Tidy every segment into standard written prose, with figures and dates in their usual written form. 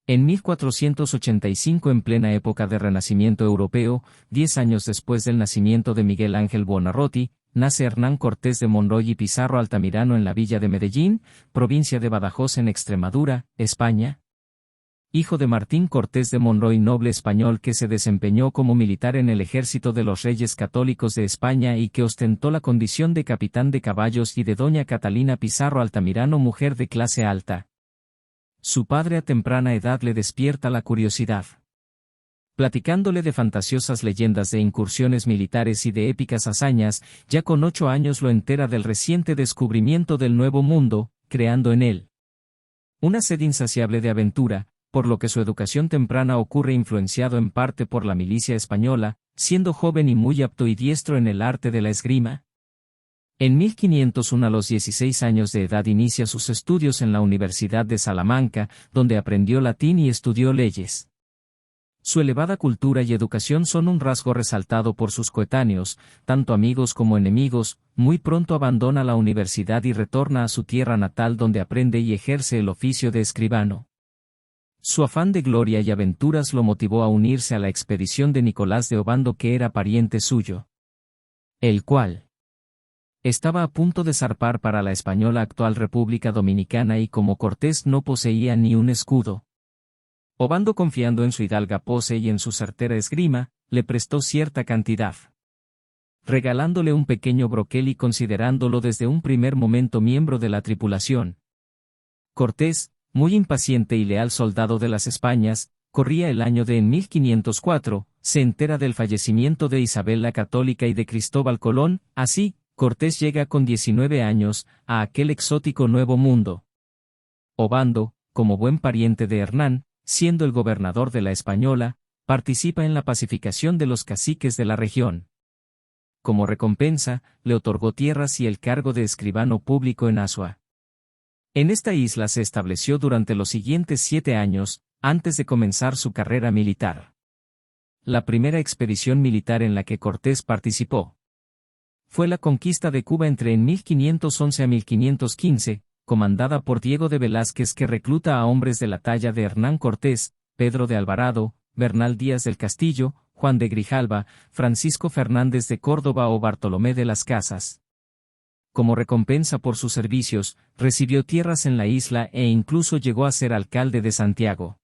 En 1485, en plena época de Renacimiento europeo, 10 años después del nacimiento de Miguel Ángel Buonarroti, nace Hernán Cortés de Monroy y Pizarro Altamirano en la villa de Medellín, provincia de Badajoz en Extremadura, España. Hijo de Martín Cortés de Monroy, noble español que se desempeñó como militar en el ejército de los Reyes Católicos de España y que ostentó la condición de capitán de caballos, y de doña Catalina Pizarro Altamirano, mujer de clase alta. Su padre a temprana edad le despierta la curiosidad. Platicándole de fantasiosas leyendas de incursiones militares y de épicas hazañas, ya con 8 años lo entera del reciente descubrimiento del Nuevo Mundo, creando en él una sed insaciable de aventura, por lo que su educación temprana ocurre influenciado en parte por la milicia española, siendo joven y muy apto y diestro en el arte de la esgrima. En 1501, a los 16 años de edad, inicia sus estudios en la Universidad de Salamanca, donde aprendió latín y estudió leyes. Su elevada cultura y educación son un rasgo resaltado por sus coetáneos, tanto amigos como enemigos. Muy pronto abandona la universidad y retorna a su tierra natal, donde aprende y ejerce el oficio de escribano. Su afán de gloria y aventuras lo motivó a unirse a la expedición de Nicolás de Obando, que era pariente suyo, el cual estaba a punto de zarpar para la española actual República Dominicana, y como Cortés no poseía ni un escudo, Obando, confiando en su hidalga pose y en su certera esgrima, le prestó cierta cantidad, regalándole un pequeño broquel y considerándolo desde un primer momento miembro de la tripulación. Cortés, muy impaciente y leal soldado de las Españas, corría el año de 1504, se entera del fallecimiento de Isabel la Católica y de Cristóbal Colón. Así, Cortés llega con 19 años a aquel exótico Nuevo Mundo. Obando, como buen pariente de Hernán, siendo el gobernador de la Española, participa en la pacificación de los caciques de la región. Como recompensa, le otorgó tierras y el cargo de escribano público en Azua. En esta isla se estableció durante los siguientes 7 años, antes de comenzar su carrera militar. La primera expedición militar en la que Cortés participó fue la conquista de Cuba entre 1511 a 1515, comandada por Diego de Velázquez, que recluta a hombres de la talla de Hernán Cortés, Pedro de Alvarado, Bernal Díaz del Castillo, Juan de Grijalva, Francisco Fernández de Córdoba o Bartolomé de las Casas. Como recompensa por sus servicios, recibió tierras en la isla e incluso llegó a ser alcalde de Santiago,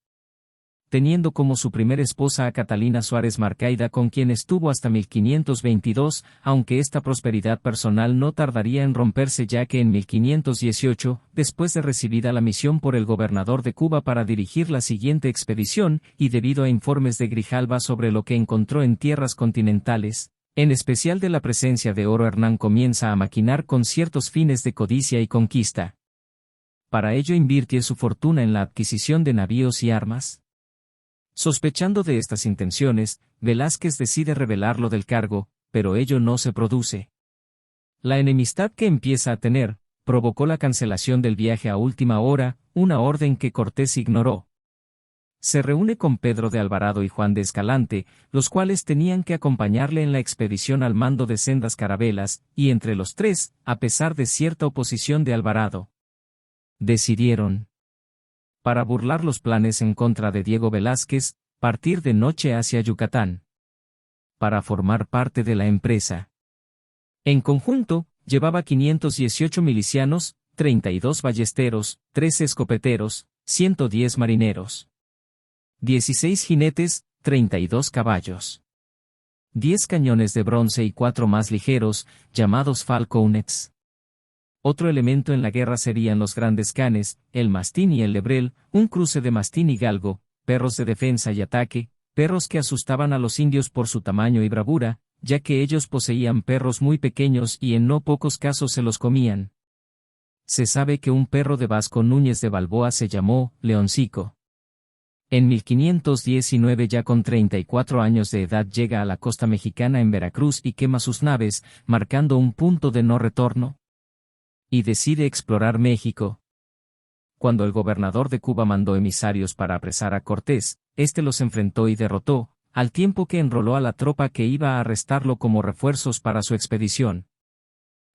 teniendo como su primera esposa a Catalina Suárez Marcaida, con quien estuvo hasta 1522, aunque esta prosperidad personal no tardaría en romperse, ya que en 1518, después de recibida la misión por el gobernador de Cuba para dirigir la siguiente expedición, y debido a informes de Grijalva sobre lo que encontró en tierras continentales, en especial de la presencia de oro, Hernán comienza a maquinar con ciertos fines de codicia y conquista. Para ello invirtió su fortuna en la adquisición de navíos y armas. Sospechando de estas intenciones, Velázquez decide revelarlo del cargo, pero ello no se produce. La enemistad que empieza a tener provocó la cancelación del viaje a última hora, una orden que Cortés ignoró. Se reúne con Pedro de Alvarado y Juan de Escalante, los cuales tenían que acompañarle en la expedición al mando de sendas carabelas, y entre los tres, a pesar de cierta oposición de Alvarado, decidieron, para burlar los planes en contra de Diego Velázquez, partir de noche hacia Yucatán, para formar parte de la empresa. En conjunto, llevaba 518 milicianos, 32 ballesteros, 13 escopeteros, 110 marineros, 16 jinetes, 32 caballos, 10 cañones de bronce y 4 más ligeros, llamados falconets. Otro elemento en la guerra serían los grandes canes, el mastín y el lebrel, un cruce de mastín y galgo, perros de defensa y ataque, perros que asustaban a los indios por su tamaño y bravura, ya que ellos poseían perros muy pequeños y en no pocos casos se los comían. Se sabe que un perro de Vasco Núñez de Balboa se llamó Leoncico. En 1519, ya con 34 años de edad, llega a la costa mexicana en Veracruz y quema sus naves, marcando un punto de no retorno, y decide explorar México. Cuando el gobernador de Cuba mandó emisarios para apresar a Cortés, este los enfrentó y derrotó, al tiempo que enroló a la tropa que iba a arrestarlo como refuerzos para su expedición.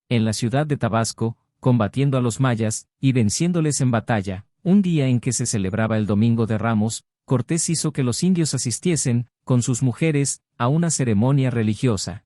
En la ciudad de Tabasco, combatiendo a los mayas, y venciéndoles en batalla, Un día en que se celebraba el Domingo de Ramos, Cortés hizo que los indios asistiesen, con sus mujeres, a una ceremonia religiosa,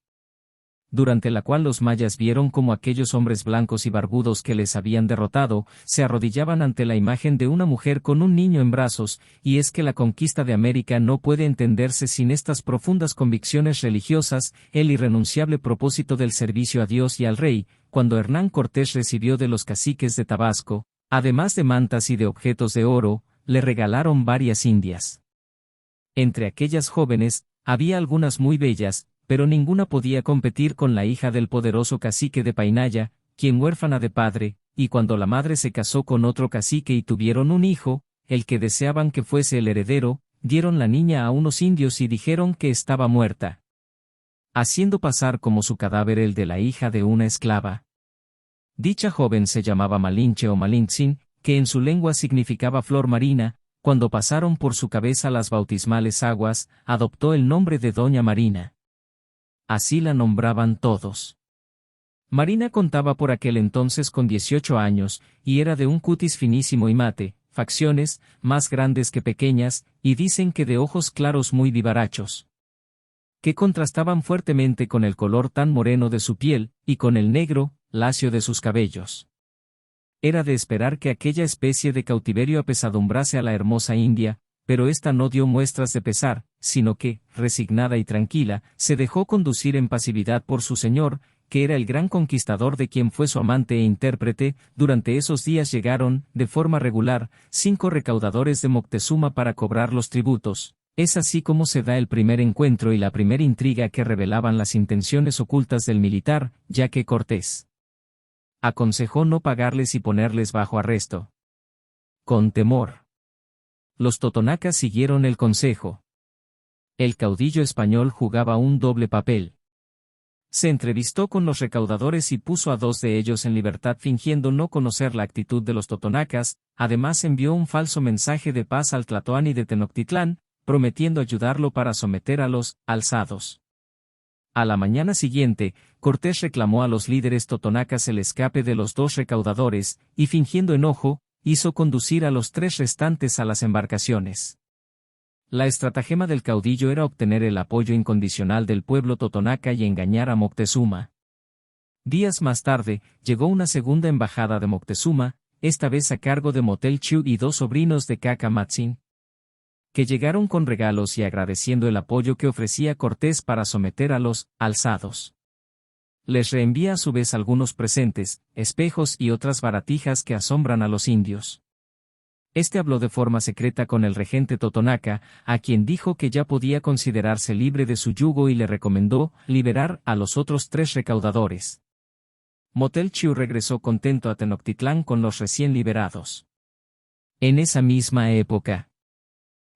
durante la cual los mayas vieron cómo aquellos hombres blancos y barbudos que les habían derrotado, se arrodillaban ante la imagen de una mujer con un niño en brazos, y es que la conquista de América no puede entenderse sin estas profundas convicciones religiosas, el irrenunciable propósito del servicio a Dios y al rey. Cuando Hernán Cortés recibió de los caciques de Tabasco, además de mantas y de objetos de oro, le regalaron varias indias. Entre aquellas jóvenes, había algunas muy bellas, pero ninguna podía competir con la hija del poderoso cacique de Painaya, quien huérfana de padre, y cuando la madre se casó con otro cacique y tuvieron un hijo, el que deseaban que fuese el heredero, dieron la niña a unos indios y dijeron que estaba muerta, haciendo pasar como su cadáver el de la hija de una esclava. Dicha joven se llamaba Malinche o Malintzin, que en su lengua significaba flor marina. Cuando pasaron por su cabeza las bautismales aguas, adoptó el nombre de Doña Marina. Así la nombraban todos. Marina contaba por aquel entonces con 18 años, y era de un cutis finísimo y mate, facciones, más grandes que pequeñas, y dicen que de ojos claros muy vivarachos, que contrastaban fuertemente con el color tan moreno de su piel, y con el negro, lacio de sus cabellos. Era de esperar que aquella especie de cautiverio apesadumbrase a la hermosa india, pero ésta no dio muestras de pesar, sino que, resignada y tranquila, se dejó conducir en pasividad por su señor, que era el gran conquistador de quien fue su amante e intérprete. Durante esos días llegaron, de forma regular, 5 recaudadores de Moctezuma para cobrar los tributos. Es así como se da el primer encuentro y la primera intriga que revelaban las intenciones ocultas del militar, ya que Cortés aconsejó no pagarles y ponerles bajo arresto. Con temor, los totonacas siguieron el consejo. El caudillo español jugaba un doble papel. Se entrevistó con los recaudadores y puso a 2 de ellos en libertad fingiendo no conocer la actitud de los totonacas. Además envió un falso mensaje de paz al Tlatoani de Tenochtitlán, prometiendo ayudarlo para someter a los alzados. A la mañana siguiente, Cortés reclamó a los líderes totonacas el escape de los 2 recaudadores, y fingiendo enojo, hizo conducir a los 3 restantes a las embarcaciones. La estratagema del caudillo era obtener el apoyo incondicional del pueblo totonaca y engañar a Moctezuma. Días más tarde, llegó una segunda embajada de Moctezuma, esta vez a cargo de Motelchiu y 2 sobrinos de Cacamatzin, que llegaron con regalos y agradeciendo el apoyo que ofrecía Cortés para someter a los alzados. Les reenvía a su vez algunos presentes, espejos y otras baratijas que asombran a los indios. Este habló de forma secreta con el regente totonaca, a quien dijo que ya podía considerarse libre de su yugo y le recomendó liberar a los otros 3 recaudadores. Motelchiu regresó contento a Tenochtitlán con los recién liberados. En esa misma época,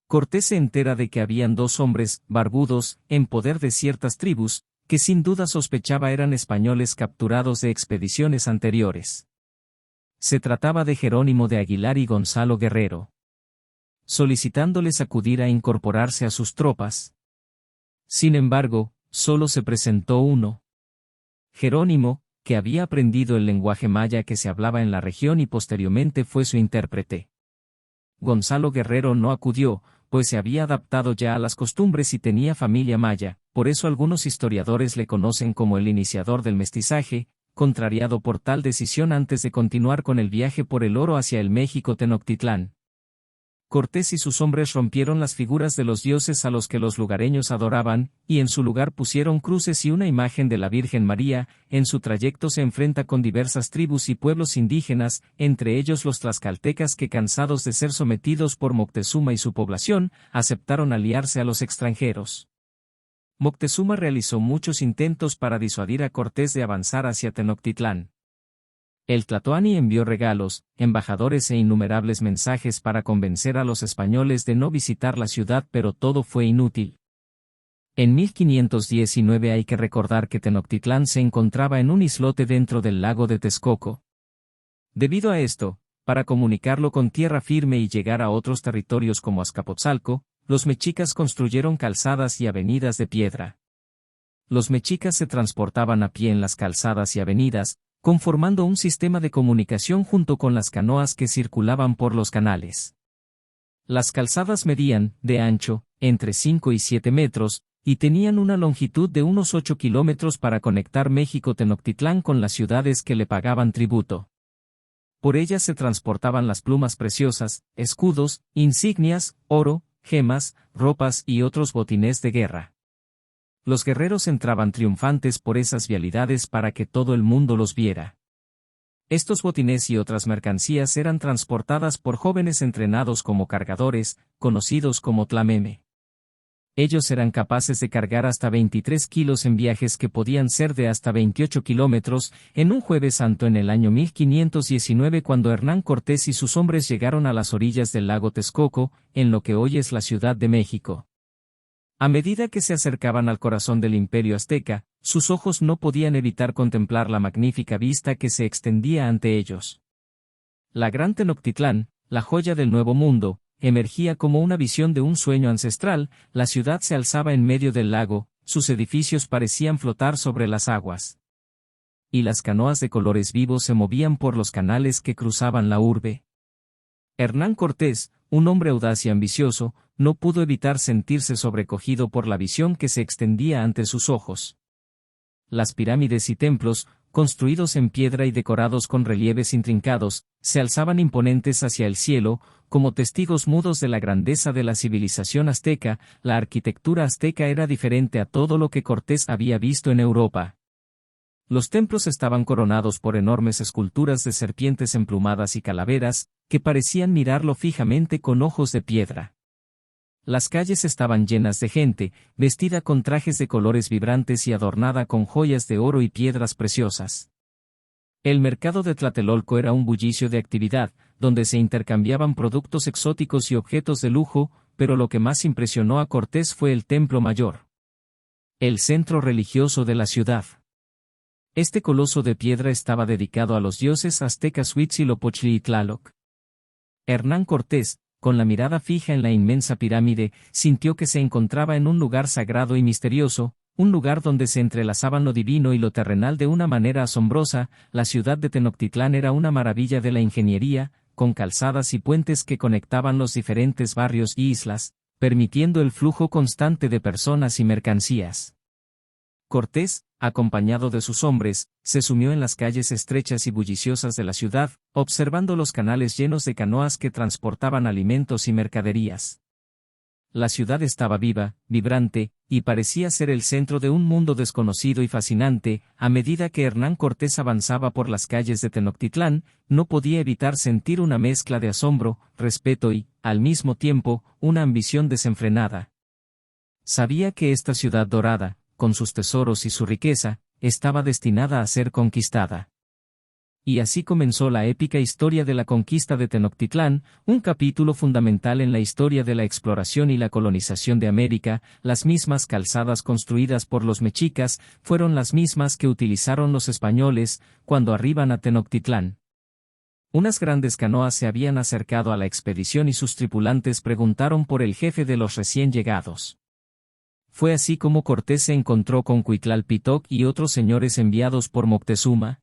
Cortés se entera de que habían 2 hombres, barbudos, en poder de ciertas tribus, que sin duda sospechaba eran españoles capturados de expediciones anteriores. Se trataba de Jerónimo de Aguilar y Gonzalo Guerrero, solicitándoles acudir a incorporarse a sus tropas. Sin embargo, solo se presentó uno. Jerónimo, que había aprendido el lenguaje maya que se hablaba en la región y posteriormente fue su intérprete. Gonzalo Guerrero no acudió, pues se había adaptado ya a las costumbres y tenía familia maya, por eso algunos historiadores le conocen como el iniciador del mestizaje. Contrariado por tal decisión antes de continuar con el viaje por el oro hacia el México Tenochtitlán, Cortés y sus hombres rompieron las figuras de los dioses a los que los lugareños adoraban, y en su lugar pusieron cruces y una imagen de la Virgen María. En su trayecto se enfrenta con diversas tribus y pueblos indígenas, entre ellos los tlaxcaltecas que cansados de ser sometidos por Moctezuma y su población, aceptaron aliarse a los extranjeros. Moctezuma realizó muchos intentos para disuadir a Cortés de avanzar hacia Tenochtitlán. El Tlatoani envió regalos, embajadores e innumerables mensajes para convencer a los españoles de no visitar la ciudad, pero todo fue inútil. En 1519 hay que recordar que Tenochtitlán se encontraba en un islote dentro del lago de Texcoco. Debido a esto, para comunicarlo con tierra firme y llegar a otros territorios como Azcapotzalco, los mexicas construyeron calzadas y avenidas de piedra. Los mexicas se transportaban a pie en las calzadas y avenidas, conformando un sistema de comunicación junto con las canoas que circulaban por los canales. Las calzadas medían, de ancho, entre 5 y 7 metros, y tenían una longitud de unos 8 kilómetros para conectar México-Tenochtitlán con las ciudades que le pagaban tributo. Por ellas se transportaban las plumas preciosas, escudos, insignias, oro, gemas, ropas y otros botines de guerra. Los guerreros entraban triunfantes por esas vialidades para que todo el mundo los viera. Estos botines y otras mercancías eran transportadas por jóvenes entrenados como cargadores, conocidos como tlameme. Ellos eran capaces de cargar hasta 23 kilos en viajes que podían ser de hasta 28 kilómetros, en un Jueves Santo en el año 1519 cuando Hernán Cortés y sus hombres llegaron a las orillas del lago Texcoco, en lo que hoy es la Ciudad de México. A medida que se acercaban al corazón del imperio azteca, sus ojos no podían evitar contemplar la magnífica vista que se extendía ante ellos. La Gran Tenochtitlán, la joya del Nuevo Mundo, emergía como una visión de un sueño ancestral. La ciudad se alzaba en medio del lago, sus edificios parecían flotar sobre las aguas. Y las canoas de colores vivos se movían por los canales que cruzaban la urbe. Hernán Cortés, un hombre audaz y ambicioso, no pudo evitar sentirse sobrecogido por la visión que se extendía ante sus ojos. Las pirámides y templos, construidos en piedra y decorados con relieves intrincados, se alzaban imponentes hacia el cielo, como testigos mudos de la grandeza de la civilización azteca. La arquitectura azteca era diferente a todo lo que Cortés había visto en Europa. Los templos estaban coronados por enormes esculturas de serpientes emplumadas y calaveras, que parecían mirarlo fijamente con ojos de piedra. Las calles estaban llenas de gente, vestida con trajes de colores vibrantes y adornada con joyas de oro y piedras preciosas. El mercado de Tlatelolco era un bullicio de actividad, donde se intercambiaban productos exóticos y objetos de lujo, pero lo que más impresionó a Cortés fue el Templo Mayor, el centro religioso de la ciudad. Este coloso de piedra estaba dedicado a los dioses aztecas Huitzilopochtli y Tlaloc. Hernán Cortés, con la mirada fija en la inmensa pirámide, sintió que se encontraba en un lugar sagrado y misterioso, un lugar donde se entrelazaban lo divino y lo terrenal de una manera asombrosa. La ciudad de Tenochtitlán era una maravilla de la ingeniería, con calzadas y puentes que conectaban los diferentes barrios y islas, permitiendo el flujo constante de personas y mercancías. Cortés, acompañado de sus hombres, se sumió en las calles estrechas y bulliciosas de la ciudad, observando los canales llenos de canoas que transportaban alimentos y mercaderías. La ciudad estaba viva, vibrante, y parecía ser el centro de un mundo desconocido y fascinante. A medida que Hernán Cortés avanzaba por las calles de Tenochtitlán, no podía evitar sentir una mezcla de asombro, respeto y, al mismo tiempo, una ambición desenfrenada. Sabía que esta ciudad dorada, con sus tesoros y su riqueza, estaba destinada a ser conquistada. Y así comenzó la épica historia de la conquista de Tenochtitlán, un capítulo fundamental en la historia de la exploración y la colonización de América. Las mismas calzadas construidas por los mexicas fueron las mismas que utilizaron los españoles cuando arriban a Tenochtitlán. Unas grandes canoas se habían acercado a la expedición y sus tripulantes preguntaron por el jefe de los recién llegados. Fue así como Cortés se encontró con Cuitlalpitoc y otros señores enviados por Moctezuma.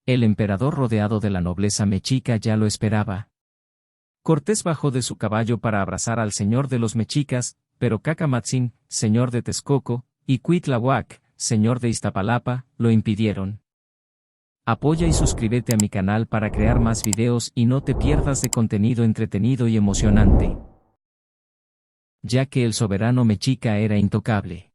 El emperador rodeado de la nobleza mexica ya lo esperaba. Cortés bajó de su caballo para abrazar al señor de los mexicas, pero Cacamatzin, señor de Texcoco, y Cuitlahuac, señor de Iztapalapa, lo impidieron. Apoya y suscríbete a mi canal para crear más videos y no te pierdas de contenido entretenido y emocionante. Ya que el soberano mexica era intocable.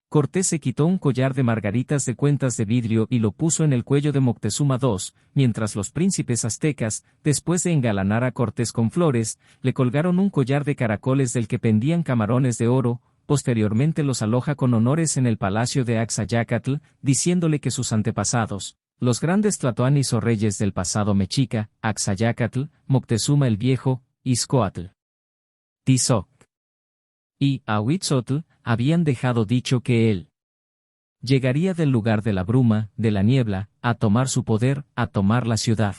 Cortés se quitó un collar de margaritas de cuentas de vidrio y lo puso en el cuello de Moctezuma II, mientras los príncipes aztecas, después de engalanar a Cortés con flores, le colgaron un collar de caracoles del que pendían camarones de oro. Posteriormente los aloja con honores en el palacio de Axayácatl, diciéndole que sus antepasados, los grandes tlatoanis o reyes del pasado mexica, Axayácatl, Moctezuma el Viejo, Ixcoatl, Tizoc y Ahuitzotl, habían dejado dicho que él llegaría del lugar de la bruma, de la niebla, a tomar su poder, a tomar la ciudad.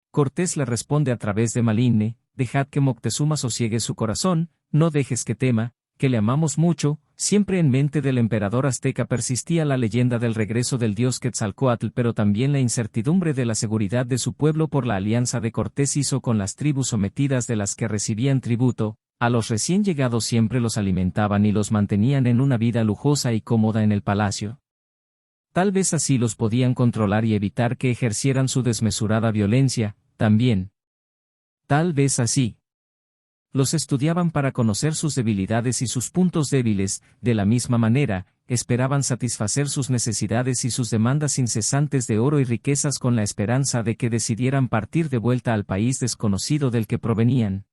Cortés le responde a través de Malinne: dejad que Moctezuma sosiegue su corazón, no dejes que tema, que le amamos mucho, siempre en mente del emperador azteca persistía la leyenda del regreso del dios Quetzalcóatl, pero también la incertidumbre de la seguridad de su pueblo por la alianza de Cortés hizo con las tribus sometidas de las que recibían tributo. A los recién llegados siempre los alimentaban y los mantenían en una vida lujosa y cómoda en el palacio. Tal vez así los podían controlar y evitar que ejercieran su desmesurada violencia, también. Tal vez así. Los estudiaban para conocer sus debilidades y sus puntos débiles, de la misma manera, esperaban satisfacer sus necesidades y sus demandas incesantes de oro y riquezas con la esperanza de que decidieran partir de vuelta al país desconocido del que provenían.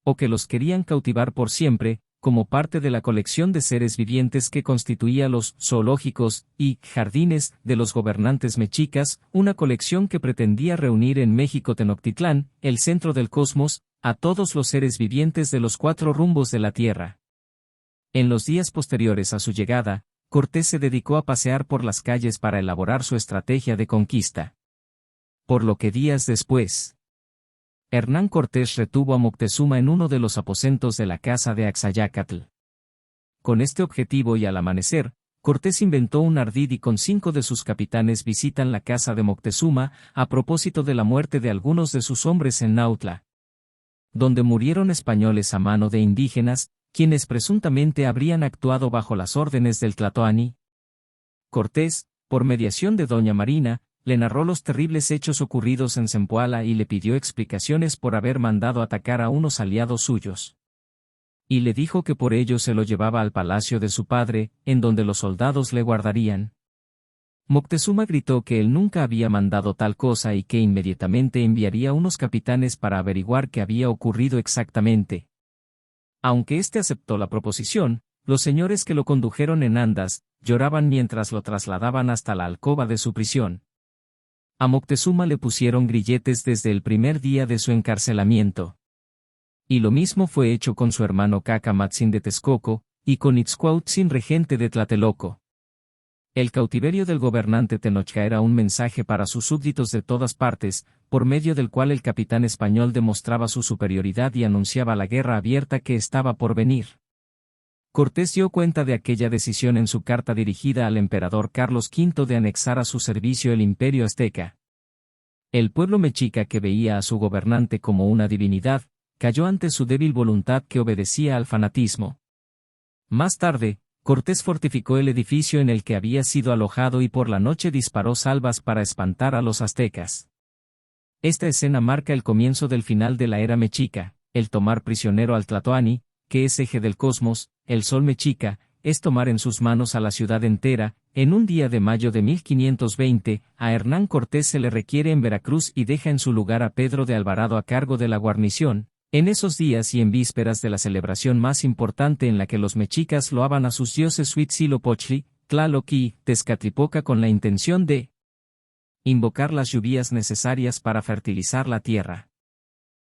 O que los querían cautivar por siempre, como parte de la colección de seres vivientes que constituía los zoológicos y jardines de los gobernantes mexicas, una colección que pretendía reunir en México Tenochtitlán, el centro del cosmos, a todos los seres vivientes de los 4 rumbos de la Tierra. En los días posteriores a su llegada, Cortés se dedicó a pasear por las calles para elaborar su estrategia de conquista. Por lo que días después, Hernán Cortés retuvo a Moctezuma en uno de los aposentos de la casa de Axayácatl. Con este objetivo y al amanecer, Cortés inventó un ardid y con 5 de sus capitanes visitan la casa de Moctezuma, a propósito de la muerte de algunos de sus hombres en Nautla, donde murieron españoles a mano de indígenas, quienes presuntamente habrían actuado bajo las órdenes del Tlatoani. Cortés, por mediación de doña Marina, le narró los terribles hechos ocurridos en Zempoala y le pidió explicaciones por haber mandado atacar a unos aliados suyos. Y le dijo que por ello se lo llevaba al palacio de su padre, en donde los soldados le guardarían. Moctezuma gritó que él nunca había mandado tal cosa y que inmediatamente enviaría unos capitanes para averiguar qué había ocurrido exactamente. Aunque éste aceptó la proposición, los señores que lo condujeron en andas, lloraban mientras lo trasladaban hasta la alcoba de su prisión. A Moctezuma le pusieron grilletes desde el primer día de su encarcelamiento. Y lo mismo fue hecho con su hermano Cacamatzin de Texcoco, y con Itzcuautzin regente de Tlatelolco. El cautiverio del gobernante Tenochca era un mensaje para sus súbditos de todas partes, por medio del cual el capitán español demostraba su superioridad y anunciaba la guerra abierta que estaba por venir. Cortés dio cuenta de aquella decisión en su carta dirigida al emperador Carlos V de anexar a su servicio el imperio azteca. El pueblo mexica, que veía a su gobernante como una divinidad, cayó ante su débil voluntad que obedecía al fanatismo. Más tarde, Cortés fortificó el edificio en el que había sido alojado y por la noche disparó salvas para espantar a los aztecas. Esta escena marca el comienzo del final de la era mexica, el tomar prisionero al Tlatoani, que es eje del cosmos. El sol mexica, es tomar en sus manos a la ciudad entera. En un día de mayo de 1520, a Hernán Cortés se le requiere en Veracruz y deja en su lugar a Pedro de Alvarado a cargo de la guarnición. En esos días y en vísperas de la celebración más importante en la que los mexicas loaban a sus dioses Huitzilopochtli, Tlaloc y Tezcatlipoca con la intención de invocar las lluvias necesarias para fertilizar la tierra.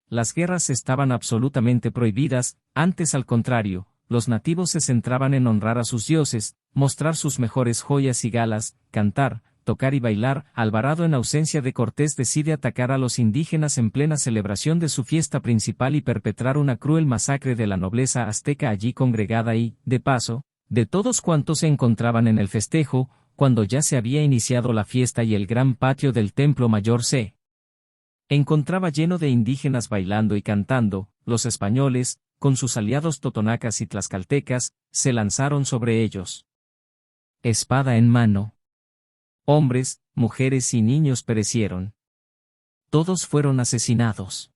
Las guerras estaban absolutamente prohibidas, antes al contrario, los nativos se centraban en honrar a sus dioses, mostrar sus mejores joyas y galas, cantar, tocar y bailar. Alvarado, en ausencia de Cortés, decide atacar a los indígenas en plena celebración de su fiesta principal y perpetrar una cruel masacre de la nobleza azteca allí congregada y, de paso, de todos cuantos se encontraban en el festejo, cuando ya se había iniciado la fiesta y el gran patio del Templo Mayor se encontraba lleno de indígenas bailando y cantando. Los españoles, con sus aliados totonacas y tlaxcaltecas, se lanzaron sobre ellos, espada en mano. Hombres, mujeres y niños perecieron. Todos fueron asesinados.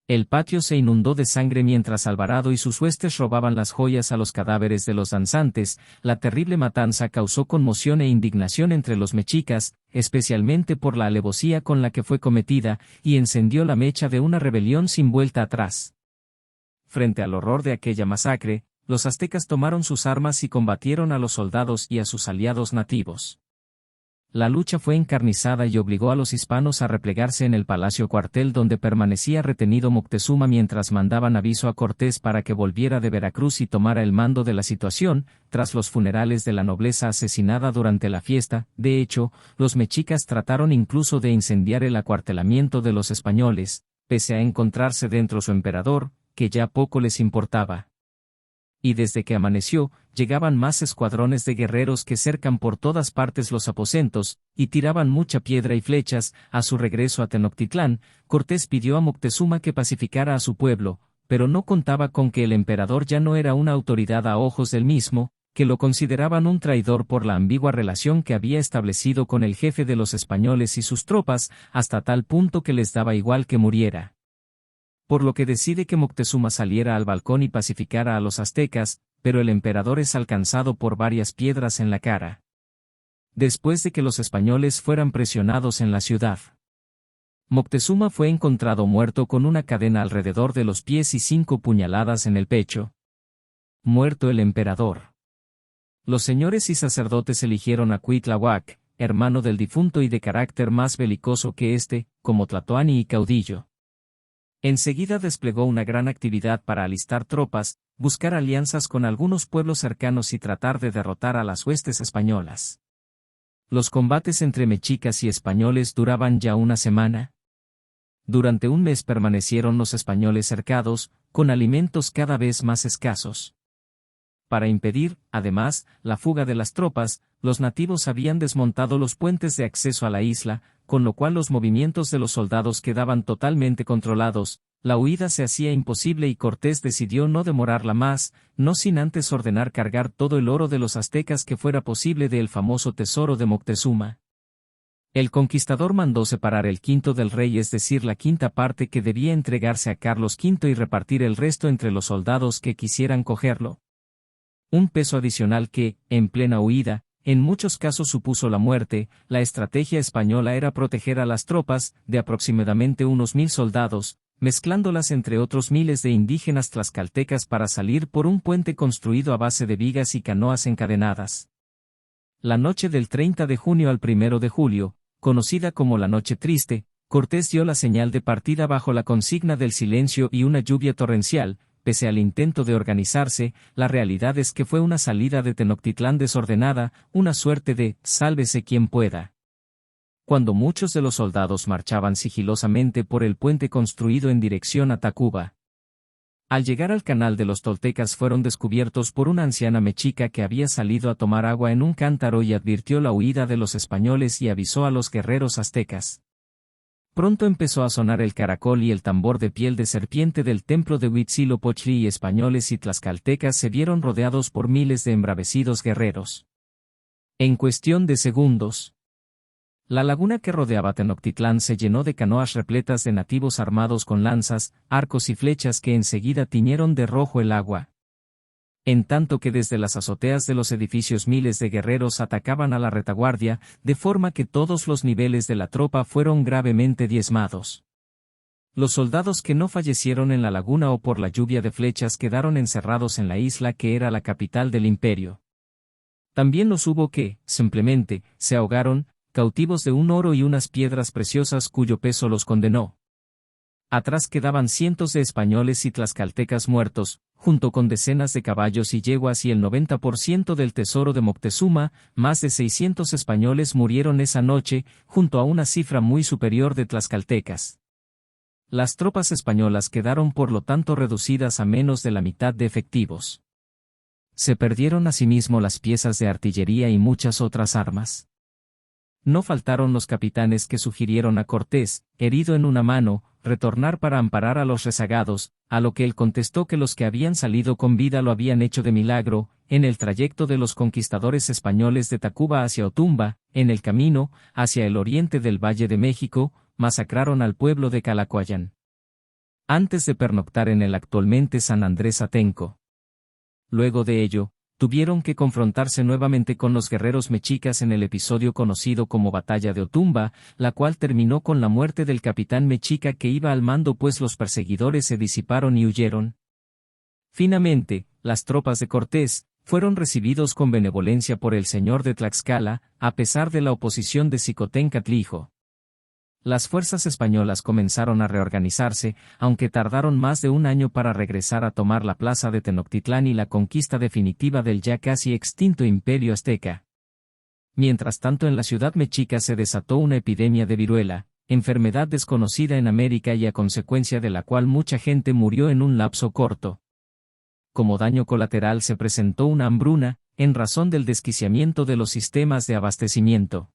El patio se inundó de sangre mientras Alvarado y sus huestes robaban las joyas a los cadáveres de los danzantes. La terrible matanza causó conmoción e indignación entre los mexicas, especialmente por la alevosía con la que fue cometida, y encendió la mecha de una rebelión sin vuelta atrás. Frente al horror de aquella masacre, los aztecas tomaron sus armas y combatieron a los soldados y a sus aliados nativos. La lucha fue encarnizada y obligó a los hispanos a replegarse en el palacio cuartel donde permanecía retenido Moctezuma mientras mandaban aviso a Cortés para que volviera de Veracruz y tomara el mando de la situación. Tras los funerales de la nobleza asesinada durante la fiesta, de hecho, los mexicas trataron incluso de incendiar el acuartelamiento de los españoles, pese a encontrarse dentro su emperador, que ya poco les importaba. Y desde que amaneció, llegaban más escuadrones de guerreros que cercan por todas partes los aposentos, y tiraban mucha piedra y flechas. A su regreso a Tenochtitlán, Cortés pidió a Moctezuma que pacificara a su pueblo, pero no contaba con que el emperador ya no era una autoridad a ojos del mismo, que lo consideraban un traidor por la ambigua relación que había establecido con el jefe de los españoles y sus tropas, hasta tal punto que les daba igual que muriera. Por lo que decide que Moctezuma saliera al balcón y pacificara a los aztecas, pero el emperador es alcanzado por varias piedras en la cara. Después de que los españoles fueran presionados en la ciudad, Moctezuma fue encontrado muerto con una cadena alrededor de los pies y 5 puñaladas en el pecho. Muerto el emperador, los señores y sacerdotes eligieron a Cuitláhuac, hermano del difunto y de carácter más belicoso que éste, como tlatoani y caudillo. Enseguida desplegó una gran actividad para alistar tropas, buscar alianzas con algunos pueblos cercanos y tratar de derrotar a las huestes españolas. Los combates entre mexicas y españoles duraban ya una semana. Durante un mes permanecieron los españoles cercados, con alimentos cada vez más escasos. Para impedir, además, la fuga de las tropas, los nativos habían desmontado los puentes de acceso a la isla, con lo cual los movimientos de los soldados quedaban totalmente controlados. La huida se hacía imposible y Cortés decidió no demorarla más, no sin antes ordenar cargar todo el oro de los aztecas que fuera posible del famoso tesoro de Moctezuma. El conquistador mandó separar el quinto del rey, es decir, la quinta parte que debía entregarse a Carlos V, y repartir el resto entre los soldados que quisieran cogerlo. Un peso adicional que, en plena huida, en muchos casos supuso la muerte. La estrategia española era proteger a las tropas, de aproximadamente unos 1000 soldados, mezclándolas entre otros miles de indígenas tlaxcaltecas para salir por un puente construido a base de vigas y canoas encadenadas. La noche del 30 de junio al 1 de julio, conocida como la Noche Triste, Cortés dio la señal de partida bajo la consigna del silencio y una lluvia torrencial. Pese al intento de organizarse, la realidad es que fue una salida de Tenochtitlán desordenada, una suerte de «sálvese quien pueda». Cuando muchos de los soldados marchaban sigilosamente por el puente construido en dirección a Tacuba, al llegar al canal de los toltecas fueron descubiertos por una anciana mexica que había salido a tomar agua en un cántaro y advirtió la huida de los españoles y avisó a los guerreros aztecas. Pronto empezó a sonar el caracol y el tambor de piel de serpiente del templo de Huitzilopochtli, y españoles y tlaxcaltecas se vieron rodeados por miles de embravecidos guerreros. En cuestión de segundos, la laguna que rodeaba Tenochtitlán se llenó de canoas repletas de nativos armados con lanzas, arcos y flechas que enseguida tiñeron de rojo el agua. En tanto que desde las azoteas de los edificios miles de guerreros atacaban a la retaguardia, de forma que todos los niveles de la tropa fueron gravemente diezmados. Los soldados que no fallecieron en la laguna o por la lluvia de flechas quedaron encerrados en la isla que era la capital del imperio. También los hubo que, simplemente, se ahogaron, cautivos de un oro y unas piedras preciosas cuyo peso los condenó. Atrás quedaban cientos de españoles y tlaxcaltecas muertos, junto con decenas de caballos y yeguas y el 90% del tesoro de Moctezuma. Más de 600 españoles murieron esa noche, junto a una cifra muy superior de tlaxcaltecas. Las tropas españolas quedaron por lo tanto reducidas a menos de la mitad de efectivos. Se perdieron asimismo las piezas de artillería y muchas otras armas. No faltaron los capitanes que sugirieron a Cortés, herido en una mano, retornar para amparar a los rezagados, a lo que él contestó que los que habían salido con vida lo habían hecho de milagro. En el trayecto de los conquistadores españoles de Tacuba hacia Otumba, en el camino, hacia el oriente del Valle de México, masacraron al pueblo de Calacoayán, antes de pernoctar en el actualmente San Andrés Atenco. Luego de ello, tuvieron que confrontarse nuevamente con los guerreros mexicas en el episodio conocido como Batalla de Otumba, la cual terminó con la muerte del capitán mexica que iba al mando, pues los perseguidores se disiparon y huyeron. Finalmente, las tropas de Cortés fueron recibidos con benevolencia por el señor de Tlaxcala, a pesar de la oposición de Xicoténcatl. Las fuerzas españolas comenzaron a reorganizarse, aunque tardaron más de un año para regresar a tomar la plaza de Tenochtitlán y la conquista definitiva del ya casi extinto imperio azteca. Mientras tanto, en la ciudad mexica se desató una epidemia de viruela, enfermedad desconocida en América y a consecuencia de la cual mucha gente murió en un lapso corto. Como daño colateral se presentó una hambruna, en razón del desquiciamiento de los sistemas de abastecimiento.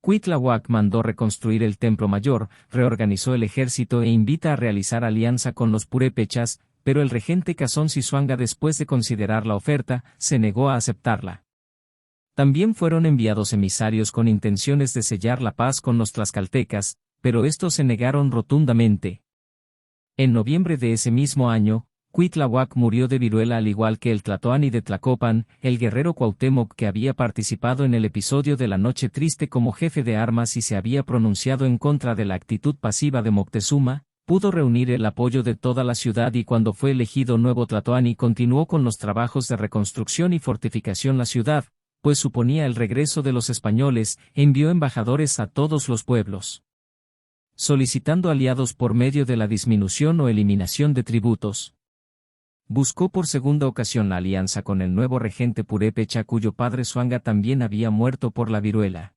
Cuitláhuac mandó reconstruir el templo mayor, reorganizó el ejército e invita a realizar alianza con los purépechas, pero el regente Cazón Zisuanga, después de considerar la oferta, se negó a aceptarla. También fueron enviados emisarios con intenciones de sellar la paz con los tlaxcaltecas, pero estos se negaron rotundamente. En noviembre de ese mismo año, Cuitláhuac murió de viruela al igual que el tlatoani de Tlacopan, el guerrero Cuauhtémoc que había participado en el episodio de la Noche Triste como jefe de armas y se había pronunciado en contra de la actitud pasiva de Moctezuma, pudo reunir el apoyo de toda la ciudad y cuando fue elegido nuevo tlatoani continuó con los trabajos de reconstrucción y fortificación la ciudad, pues suponía el regreso de los españoles, envió embajadores a todos los pueblos, solicitando aliados por medio de la disminución o eliminación de tributos. Buscó por segunda ocasión la alianza con el nuevo regente purépecha cuyo padre Zuanga también había muerto por la viruela.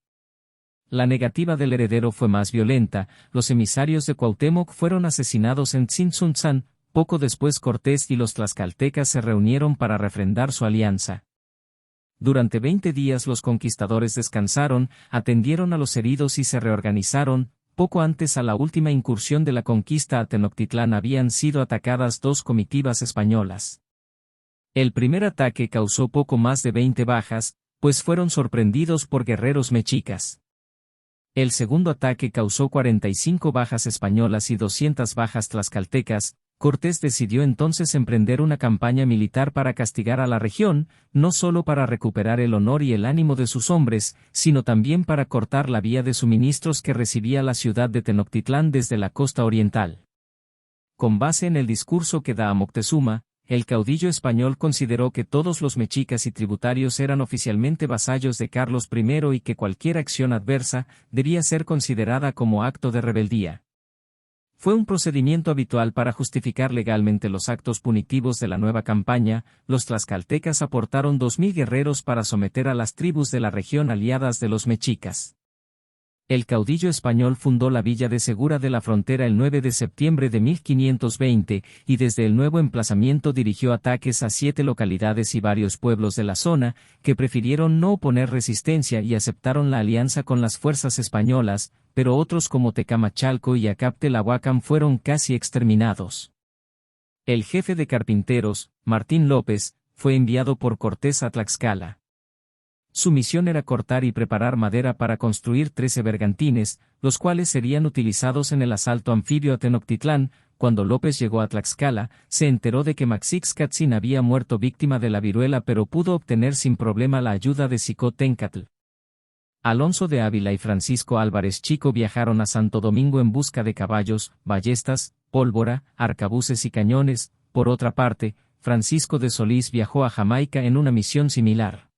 La negativa del heredero fue más violenta, los emisarios de Cuauhtémoc fueron asesinados en Tzintzuntzan, poco después Cortés y los tlaxcaltecas se reunieron para refrendar su alianza. Durante 20 días los conquistadores descansaron, atendieron a los heridos y se reorganizaron. Poco antes a la última incursión de la conquista a Tenochtitlán habían sido atacadas 2 comitivas españolas. El primer ataque causó poco más de 20 bajas, pues fueron sorprendidos por guerreros mexicas. El segundo ataque causó 45 bajas españolas y 200 bajas tlaxcaltecas. Cortés decidió entonces emprender una campaña militar para castigar a la región, no solo para recuperar el honor y el ánimo de sus hombres, sino también para cortar la vía de suministros que recibía la ciudad de Tenochtitlán desde la costa oriental. Con base en el discurso que da a Moctezuma, el caudillo español consideró que todos los mexicas y tributarios eran oficialmente vasallos de Carlos I y que cualquier acción adversa debía ser considerada como acto de rebeldía. Fue un procedimiento habitual para justificar legalmente los actos punitivos de la nueva campaña. Los tlaxcaltecas aportaron 2000 guerreros para someter a las tribus de la región aliadas de los mexicas. El caudillo español fundó la villa de Segura de la Frontera el 9 de septiembre de 1520, y desde el nuevo emplazamiento dirigió ataques a 7 localidades y varios pueblos de la zona, que prefirieron no oponer resistencia y aceptaron la alianza con las fuerzas españolas, pero otros como Tecamachalco y Acaptelahuacan fueron casi exterminados. El jefe de carpinteros, Martín López, fue enviado por Cortés a Tlaxcala. Su misión era cortar y preparar madera para construir 13 bergantines, los cuales serían utilizados en el asalto anfibio a Tenochtitlán. Cuando López llegó a Tlaxcala, se enteró de que Maxixcatzin había muerto víctima de la viruela pero pudo obtener sin problema la ayuda de Xicoténcatl. Alonso de Ávila y Francisco Álvarez Chico viajaron a Santo Domingo en busca de caballos, ballestas, pólvora, arcabuces y cañones. Por otra parte, Francisco de Solís viajó a Jamaica en una misión similar.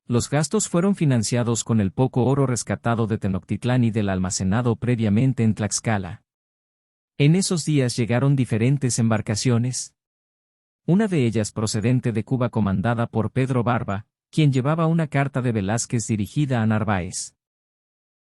Los gastos fueron financiados con el poco oro rescatado de Tenochtitlán y del almacenado previamente en Tlaxcala. En esos días llegaron diferentes embarcaciones. Una de ellas procedente de Cuba comandada por Pedro Barba, quien llevaba una carta de Velázquez dirigida a Narváez.